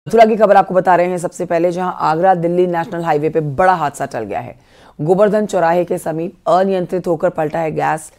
मथुरा की खबर आपको बता रहे हैं सबसे पहले, जहां आगरा दिल्ली नेशनल हाईवे पे बड़ा हादसा टल गया है। गोवर्धन चौराहे के समीप अनियंत्रित होकर पलटा है गैस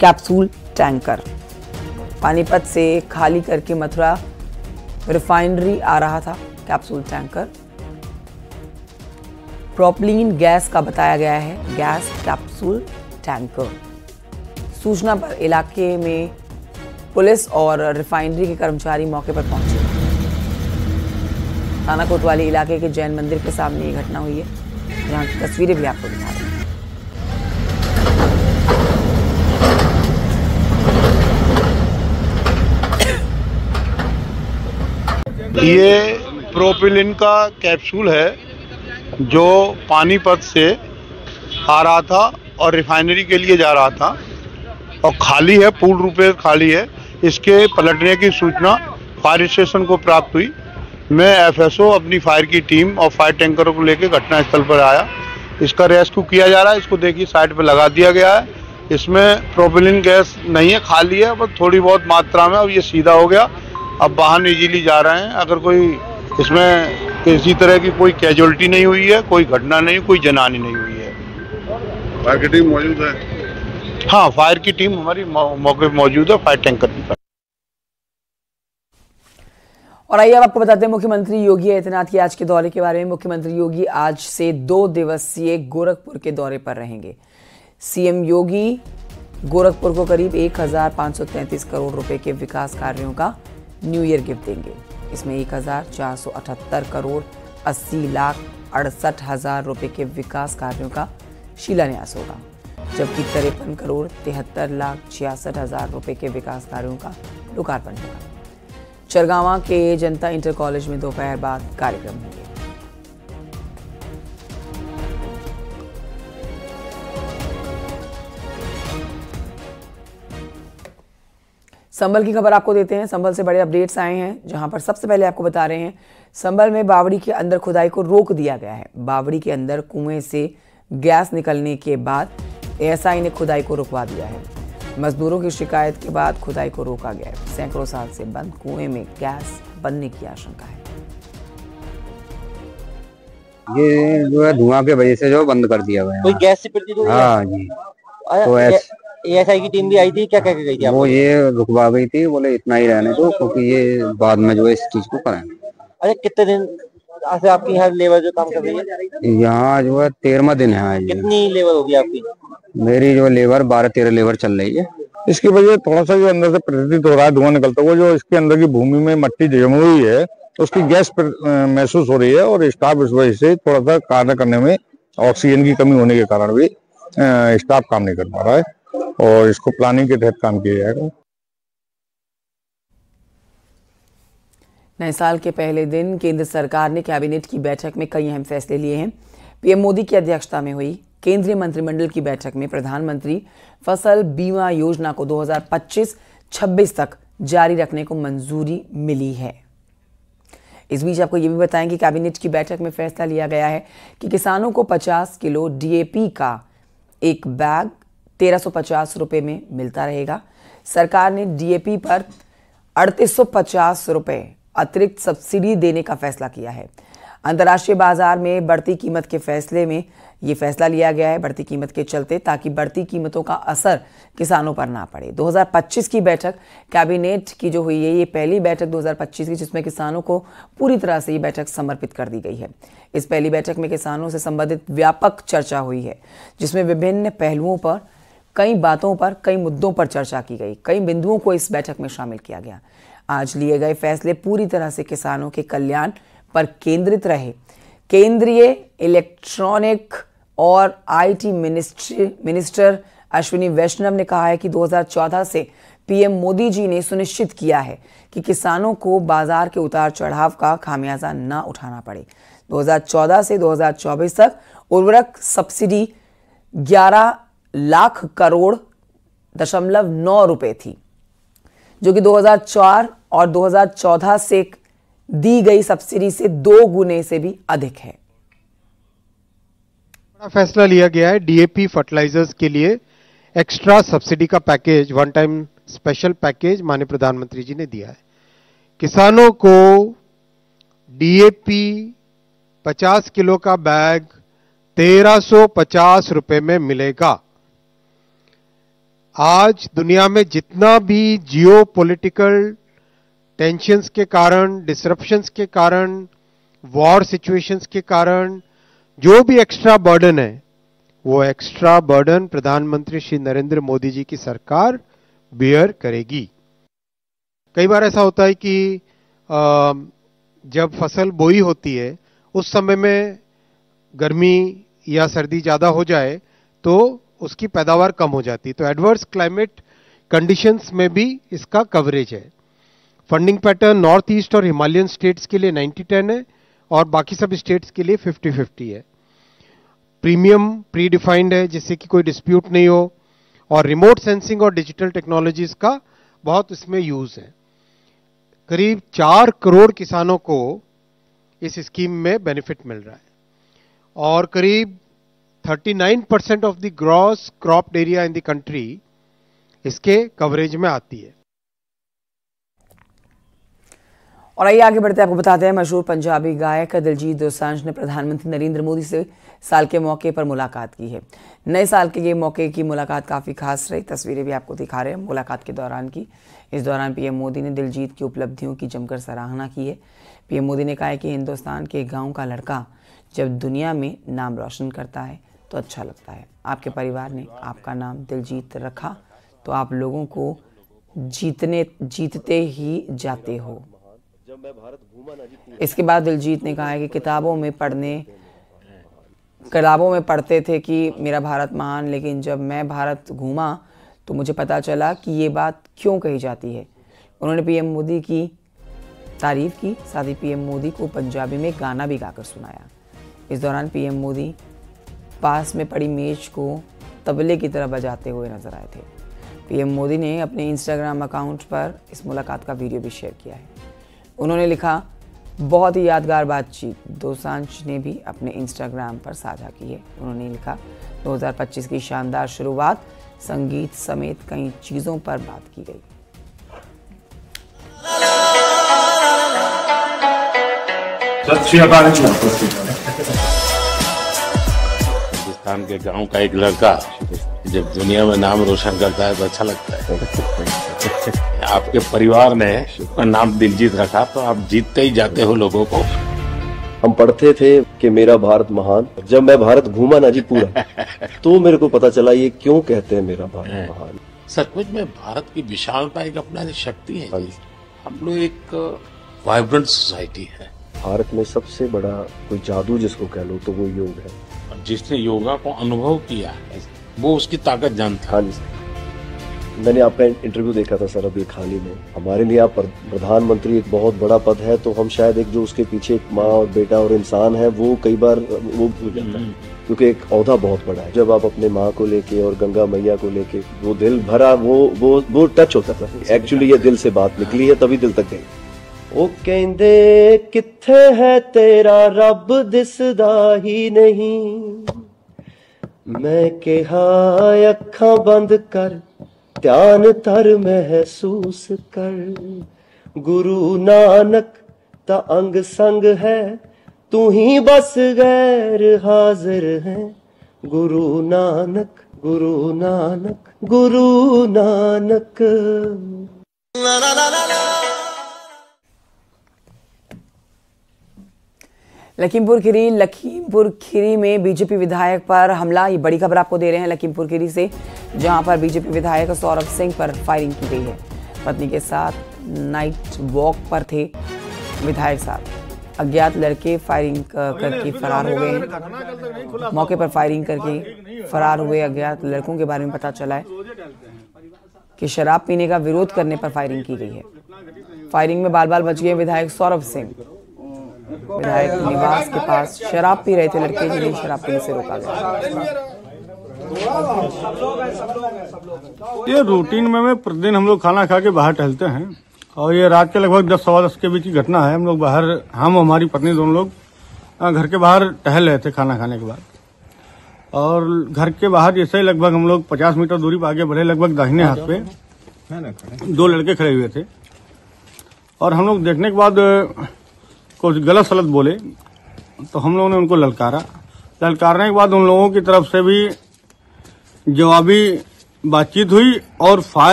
कैप्सूल टैंकर। पानीपत से खाली करके मथुरा रिफाइनरी आ रहा था कैप्सूल टैंकर। प्रोपलीन गैस का बताया गया है गैस कैप्सूल टैंकर। सूचना पर इलाके में पुलिस और रिफाइनरी के कर्मचारी मौके पर पहुंचे। थाना कोतवाली इलाके के जैन मंदिर के सामने ये घटना हुई है, जहां की तस्वीरें भी आपको दिखा रहे हैं। ये प्रोपिलिन का कैप्सूल है जो पानीपत से आ रहा था और रिफाइनरी के लिए जा रहा था और खाली है, पूर्ण रूप से खाली है। इसके पलटने की सूचना फायर स्टेशन को प्राप्त हुई। मैं एफएसओ अपनी फायर की टीम और फायर टैंकरों को लेकर घटनास्थल पर आया। इसका रेस्क्यू किया जा रहा है। इसको देखिए साइड पर लगा दिया गया है। इसमें प्रोपिलिन गैस नहीं है, खाली है, बस थोड़ी बहुत मात्रा में। अब ये सीधा हो गया, अब बाहर इजीली जा रहे हैं। अगर कोई इसमें किसी तरह की कोई कैजुअलिटी नहीं हुई है, कोई घटना नहीं, कोई जनहानि नहीं हुई है। फायर की टीम मौजूद है? हाँ, फायर की टीम हमारी मौके पर मौजूद है, फायर टैंकर की। और आइए अब आपको बताते हैं मुख्यमंत्री योगी आदित्यनाथ के आज के दौरे के बारे में। मुख्यमंत्री योगी आज से 2 दिवसीय गोरखपुर के दौरे पर रहेंगे। सीएम योगी गोरखपुर को करीब 1533 करोड़ रुपए के विकास कार्यों का न्यू ईयर गिफ्ट देंगे। इसमें 1478 करोड़ 80,68,000 रुपए के विकास कार्यों का शिलान्यास होगा, जबकि 53 करोड़ 73,66,000 रुपए के विकास कार्यों का लोकार्पण होगा। चरगावा के जनता इंटर कॉलेज में दोपहर बाद कार्यक्रम होंगे। संभल की खबर आपको देते हैं। संभल से बड़े अपडेट्स आए हैं, जहां पर सबसे पहले आपको बता रहे हैं संभल में बावड़ी के अंदर खुदाई को रोक दिया गया है। बावड़ी के अंदर कुएं से गैस निकलने के बाद एएसआई ने खुदाई को रुकवा दिया है। मजदूरों की शिकायत के बाद खुदाई को रोका गया है। सैकड़ों साल से बंद कुएं में गैस बनने की आशंका है। ये जो है धुआं के वजह से जो बंद कर दिया गया। कोई गैस से प्रतीत हुई? हाँ जी। तो एएसआई की टीम भी आई थी, क्या कह के गई थी? वो ये रुकवा गई थी, बोले इतना ही रहने दो, क्योंकि ये बाद में जो है इस चीज को करेंगे। अरे कितने दिन से आपकी यहाँ लेबर जो काम कर रही है? यहाँ जो है 13वां दिन है। कितनी लेबर होगी आपकी? मेरी जो लेबर 12-13 लेबर चल रही है। इसकी वजह थोड़ा सा जो अंदर से प्रतीत हो रहा है, धुआं निकलता हुआ, जो इसके अंदर की भूमि में मट्टी जमी हुई है तो उसकी गैस महसूस हो रही है और स्टाफ इस वजह से थोड़ा सा कार्य करने में ऑक्सीजन की कमी होने के कारण भी स्टाफ काम नहीं कर पा रहा है और इसको प्लानिंग के तहत काम किया जाएगा। नए साल के पहले दिन केंद्र सरकार ने कैबिनेट की बैठक में कई अहम फैसले लिए हैं। पीएम मोदी की अध्यक्षता में हुई केंद्रीय मंत्रिमंडल की बैठक में प्रधानमंत्री फसल बीमा योजना को 2025-26 तक जारी रखने को मंजूरी मिली है। इस बीच आपको यह भी बताएं कि कैबिनेट की बैठक में फैसला लिया गया है कि किसानों को 50 किलो डीएपी का एक बैग 1350 रुपए में मिलता रहेगा। सरकार ने डीएपी पर 3850 रुपए अतिरिक्त सब्सिडी देने का फैसला किया है। अंतर्राष्ट्रीय बाजार में बढ़ती कीमत के फैसले में ये फैसला लिया गया है, बढ़ती कीमत के चलते, ताकि बढ़ती कीमतों का असर किसानों पर ना पड़े। 2025 की बैठक कैबिनेट की जो हुई है, ये पहली बैठक 2025 की जिसमें किसानों को पूरी तरह से ये बैठक समर्पित कर दी गई है। इस पहली बैठक में किसानों से संबंधित व्यापक चर्चा हुई है, जिसमें विभिन्न पहलुओं पर, कई बातों पर, कई मुद्दों पर चर्चा की गई। कई बिंदुओं को इस बैठक में शामिल किया गया। आज लिए गए फैसले पूरी तरह से किसानों के कल्याण पर केंद्रित रहे। केंद्रीय इलेक्ट्रॉनिक और आईटी मिनिस्टर अश्विनी वैष्णव ने कहा है कि 2014 से पीएम मोदी जी ने सुनिश्चित किया है कि किसानों को बाजार के उतार चढ़ाव का खामियाजा ना उठाना पड़े। 2014 से 2024 तक उर्वरक सब्सिडी 11 लाख करोड़ .9 रुपए थी, जो कि 2004 और 2014 से दी गई सब्सिडी से 2 गुने से भी अधिक है। बड़ा फैसला लिया गया है डीएपी फर्टिलाइजर्स के लिए एक्स्ट्रा सब्सिडी का package, one time special package माननीय प्रधानमंत्री जी ने दिया है। किसानों को डीएपी 50 किलो का बैग 1350 रुपए में मिलेगा। आज दुनिया में जितना भी जियो पॉलिटिकल टेंशंस के कारण, डिसरप्शंस के कारण, वॉर सिचुएशंस के कारण जो भी एक्स्ट्रा बर्डन है, वो एक्स्ट्रा बर्डन प्रधानमंत्री श्री नरेंद्र मोदी जी की सरकार बेयर करेगी। कई बार ऐसा होता है कि जब फसल बोई होती है उस समय में गर्मी या सर्दी ज्यादा हो जाए तो उसकी पैदावार कम हो जाती है। तो एडवर्स क्लाइमेट कंडीशंस में भी इसका कवरेज है। फंडिंग पैटर्न नॉर्थ ईस्ट और हिमालयन स्टेट्स के लिए 90-10 है और बाकी सब स्टेट्स के लिए 50-50 है। प्रीमियम प्री डिफाइंड है जिससे कि कोई डिस्प्यूट नहीं हो, और रिमोट सेंसिंग और डिजिटल टेक्नोलॉजीज का बहुत इसमें यूज है। करीब 4 करोड़ किसानों को इस स्कीम में बेनिफिट मिल रहा है और करीब 39% of the gross cropped area in the country इसके कवरेज में आती है। और आइए आगे बढ़ते हैं, आपको बताते हैं मशहूर पंजाबी गायक दिलजीत दोसांझ ने प्रधानमंत्री नरेंद्र मोदी से साल के मौके पर मुलाकात की है। नए साल के ये मौके की मुलाकात काफ़ी खास रही। तस्वीरें भी आपको दिखा रहे हैं मुलाकात के दौरान की। इस दौरान पीएम मोदी ने दिलजीत की उपलब्धियों की जमकर सराहना की है। पीएम मोदी ने कहा है कि हिंदुस्तान के गाँव का लड़का जब दुनिया में नाम रोशन करता है तो अच्छा लगता है। आपके परिवार ने आपका नाम दिलजीत रखा तो आप लोगों को जीतते ही जाते हो। इसके बाद दिलजीत ने कहा है कि किताबों में पढ़ते थे कि मेरा भारत महान, लेकिन जब मैं भारत घूमा तो मुझे पता चला कि ये बात क्यों कही जाती है। उन्होंने पीएम मोदी की तारीफ की, साथ ही पीएम मोदी को पंजाबी में गाना भी गाकर सुनाया। इस दौरान पीएम मोदी पास में पड़ी मेज को तबले की तरह बजाते हुए नजर आए थे। पीएम मोदी ने अपने इंस्टाग्राम अकाउंट पर इस मुलाकात का वीडियो भी शेयर किया है। उन्होंने लिखा, बहुत ही यादगार बातचीत। दोसांझ ने भी अपने इंस्टाग्राम पर साझा की है। उन्होंने लिखा, 2025 की शानदार शुरुआत, संगीत समेत कई चीज़ों पर बात की गई। हिंदुस्तान के गांव का एक लड़का जब दुनिया में नाम रोशन करता है तो अच्छा लगता है। आपके परिवार ने नाम दिलजीत रखा तो आप जीतते ही जाते हो लोगों को। हम पढ़ते थे कि मेरा भारत महान, जब मैं भारत घूमा ना जी पूरा तो मेरे को पता चला ये क्यों कहते हैं मेरा भारत महान। सचमुच में भारत की विशालता एक अपना शक्ति है। हम लोग एक वाइब्रेंट सोसाइटी है। भारत में सबसे बड़ा कोई जादू जिसको कह लो तो वो योग है। और जिसने योगा को अनुभव किया है वो उसकी ताकत जानता है। हाँ जी, मैंने आपका इंटरव्यू देखा था सर अभी हाल ही में। हमारे लिए आप प्रधानमंत्री एक बहुत बड़ा पद है, तो हम शायद एक जो उसके पीछे एक माँ और बेटा और इंसान है वो कई बार वो भूल जाता है, क्योंकि एक औहदा बहुत बड़ा है। जब आप अपने माँ को लेके और गंगा मैया को लेके वो दिल भरा वो टच होता था। एक्चुअली ये दिल से बात निकली है तभी दिल तक गई। ओ कहंदे किथे है तेरा रब दिसदा ही नहीं, मैं कहा अखां बंद कर ध्यान तर महसूस कर, गुरु नानक ता अंग संग है तू ही बस गैर हाजिर है, गुरु नानक गुरु नानक गुरु नानक। लखीमपुर खीरी में बीजेपी विधायक पर हमला। ये बड़ी खबर आपको दे रहे हैं लखीमपुर खीरी से, जहां पर बीजेपी विधायक सौरभ सिंह पर फायरिंग की गई है। पत्नी के साथ नाइट वॉक पर थे विधायक साहब। अज्ञात लड़के फायरिंग करके फरार हो गए हैं। मौके पर फायरिंग करके फरार हुए अज्ञात लड़कों के बारे में पता चला है कि शराब पीने का विरोध करने पर फायरिंग की गई है। फायरिंग में बाल बाल बच गए विधायक सौरभ सिंह। विधायक निवास के पास शराब पी रहे थे लड़के, जिन्हें शराब पीने से रोका गया। ये रूटीन में प्रतिदिन हम लोग खाना खा के बाहर टहलते हैं और ये रात के लगभग 10-10 के बीच की घटना है। हम लोग बाहर, हम हमारी पत्नी दोनों लोग घर के बाहर टहल रहे थे खाना खाने के बाद, और घर के बाहर जैसे लगभग हम लोग 50 मीटर दूरी पर आगे बढ़े, लगभग दाहिने हाथ पे 2 लड़के खड़े हुए थे। और हम लोग देखने के बाद कुछ गलत सलत बोले, तो हम लोगों ने उनको ललकारने के बाद उन लोगों की तरफ से भी जवाबी बातचीत हुई और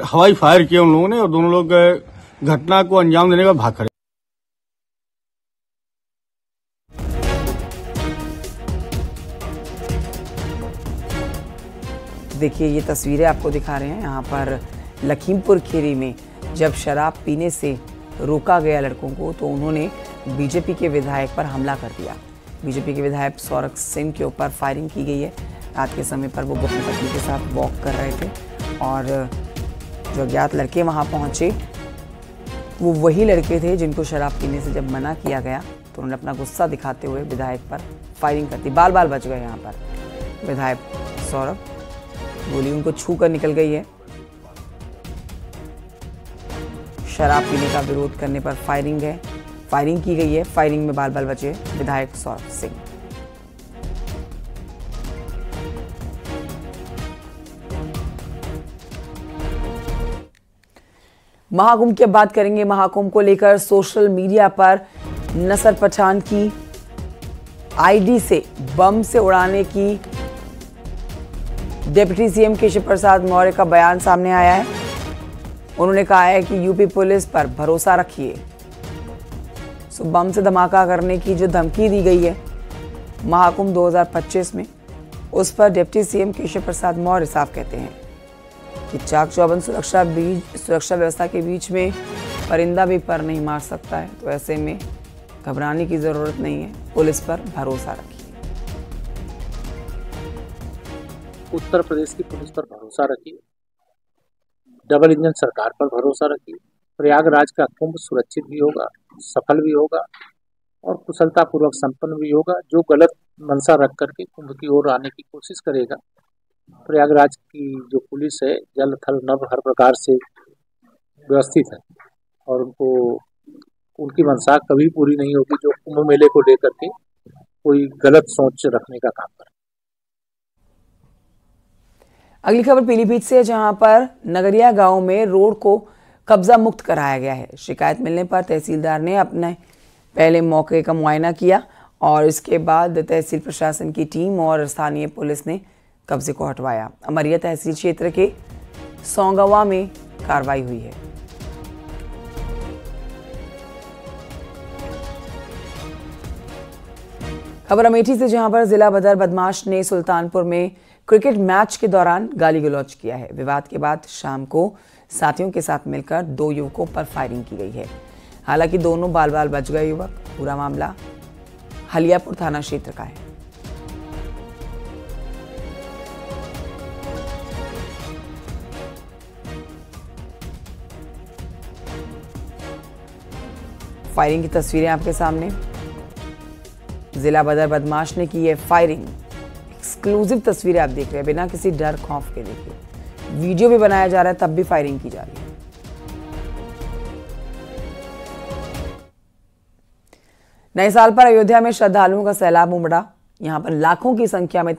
हवाई फायर किया उन लोगों ने, और दोनों लोग घटना को अंजाम देने का भाग खड़े। देखिए ये तस्वीरें आपको दिखा रहे हैं। यहाँ पर लखीमपुर खीरी में जब शराब पीने से रोका गया लड़कों को, तो उन्होंने बीजेपी के विधायक पर हमला कर दिया। बीजेपी के विधायक सौरभ सिंह के ऊपर फायरिंग की गई है। रात के समय पर वो अपनी पत्नी के साथ वॉक कर रहे थे और जो अज्ञात लड़के वहाँ पहुँचे वो वही लड़के थे जिनको शराब पीने से जब मना किया गया तो उन्होंने अपना गुस्सा दिखाते हुए विधायक पर फायरिंग कर दी। बाल बच गए यहाँ पर विधायक सौरभ, गोली उनको छू कर निकल गई है। शराब पीने का विरोध करने पर फायरिंग की गई है। फायरिंग में बाल बचे विधायक सौरभ सिंह। महाकुंभ की अब बात करेंगे। महाकुंभ को लेकर सोशल मीडिया पर नसर पठान की आईडी से बम से उड़ाने की डिप्टी सीएम केशव प्रसाद मौर्य का बयान सामने आया है। उन्होंने कहा है कि यूपी पुलिस पर भरोसा रखिए। बम से धमाका करने की जो धमकी दी गई है महाकुंभ 2025 में, उस पर डिप्टी सीएम केशव प्रसाद मौर्य साफ कहते हैं कि चाक चौबंद सुरक्षा व्यवस्था के बीच में परिंदा भी पर नहीं मार सकता है, तो ऐसे में घबराने की जरूरत नहीं है। पुलिस पर भरोसा रखिए। उत्तर प्रदेश की पुलिस पर भरोसा रखिए, डबल इंजन सरकार पर भरोसा रखिए। प्रयागराज का कुंभ सुरक्षित भी होगा, सफल भी होगा और कुशलतापूर्वक संपन्न भी होगा। जो गलत मंशा रख करके कुंभ की ओर आने की कोशिश करेगा, प्रयागराज की जो पुलिस है जल थल नभ हर प्रकार से व्यवस्थित है और उनकी मंशा कभी पूरी नहीं होगी जो कुंभ मेले को लेकर के कोई गलत सोच रखने का काम करे। अगली खबर पीलीभीत से, जहां पर नगरिया गांव में रोड को कब्जा मुक्त कराया गया है। शिकायत मिलने पर तहसीलदार ने अपने पहले मौके का मुआयना किया और इसके बाद तहसील प्रशासन की टीम और स्थानीय पुलिस ने कब्जे को हटवाया। अमरिया तहसील क्षेत्र के सौंगवा में कार्रवाई हुई है। खबर अमेठी से, जहां पर जिला बदर बदमाश ने सुल्तानपुर में क्रिकेट मैच के दौरान गाली गलौज किया है। विवाद के बाद शाम को साथियों के साथ मिलकर 2 युवकों पर फायरिंग की गई है। हालांकि दोनों बाल बच गए युवक। पूरा मामला हलियापुर थाना क्षेत्र का है। फायरिंग की तस्वीरें आपके सामने। जिला बदर बदमाश ने की है फायरिंग। एक्सक्लूसिव तस्वीरें आप देख रहे हैं, बिना किसी डर खौफ के। देखिए वीडियो भी बनाया जा रहा है, तब भी फायरिंग की जा रही है। नए साल पर अयोध्या में श्रद्धालुओं का सैलाब उमड़ा। यहां पर लाखों की संख्या में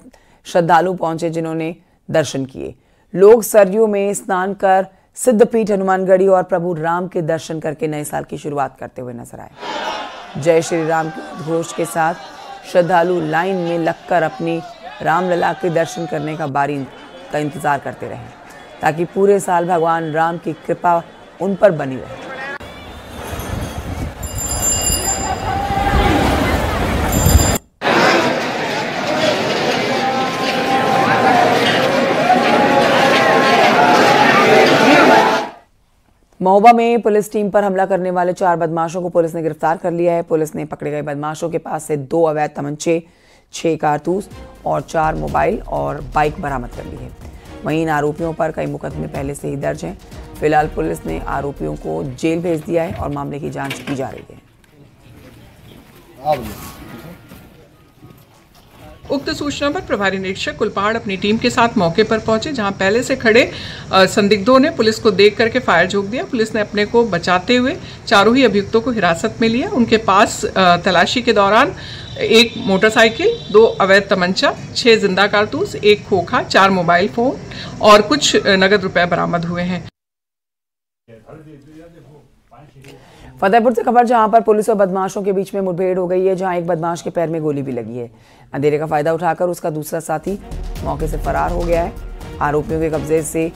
श्रद्धालु पहुंचे जिन्होंने दर्शन किए। लोग सरयू में स्नान कर सिद्धपीठ हनुमानगढ़ी और प्रभु राम के दर्शन करके नए साल की शुरुआत करते हुए नजर आए। जय श्री राम के उद्घोष के साथ श्रद्धालु लाइन में लगकर अपनी रामलला के दर्शन करने का बारी का इंतजार करते रहे, ताकि पूरे साल भगवान राम की कृपा उन पर बनी रहे। महोबा में पुलिस टीम पर हमला करने वाले 4 बदमाशों को पुलिस ने गिरफ्तार कर लिया है। पुलिस ने पकड़े गए बदमाशों के पास से 2 अवैध तमंचे, 6 कारतूस और 4 मोबाइल और बाइक बरामद कर ली है। वहीं इन आरोपियों पर कई मुकदमे पहले से ही दर्ज हैं। फिलहाल पुलिस ने आरोपियों को जेल भेज दिया है और मामले की जांच की जा रही है। उक्त सूचना पर प्रभारी निरीक्षक कुलपाड़ अपनी टीम के साथ मौके पर पहुंचे, जहां पहले से खड़े संदिग्धों ने पुलिस को देख करके फायर झोंक दिया। पुलिस ने अपने को बचाते हुए चारों ही अभियुक्तों को हिरासत में लिया। उनके पास तलाशी के दौरान 1 मोटरसाइकिल, 2 अवैध तमंचा, 6 जिंदा कारतूस, 1 खोखा, 4 मोबाइल फोन और कुछ नगद रुपए बरामद हुए हैं। फतेहपुर से खबर, जहां पर पुलिस और बदमाशों के बीच में मुठभेड़ हो गई है, जहां एक बदमाश के पैर में गोली भी लगी है। अंधेरे का फायदा उठाकर उसका दूसरा साथी मौके से फरार हो गया है। आरोपियों के कब्जे से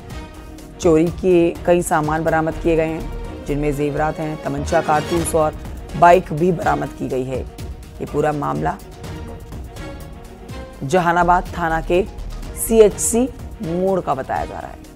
चोरी के कई सामान बरामद किए गए हैं, जिनमें जेवरात हैं, तमंचा, कारतूस और बाइक भी बरामद की गई है। ये पूरा मामला जहानाबाद थाना के CHC मोड़ का बताया जा रहा है।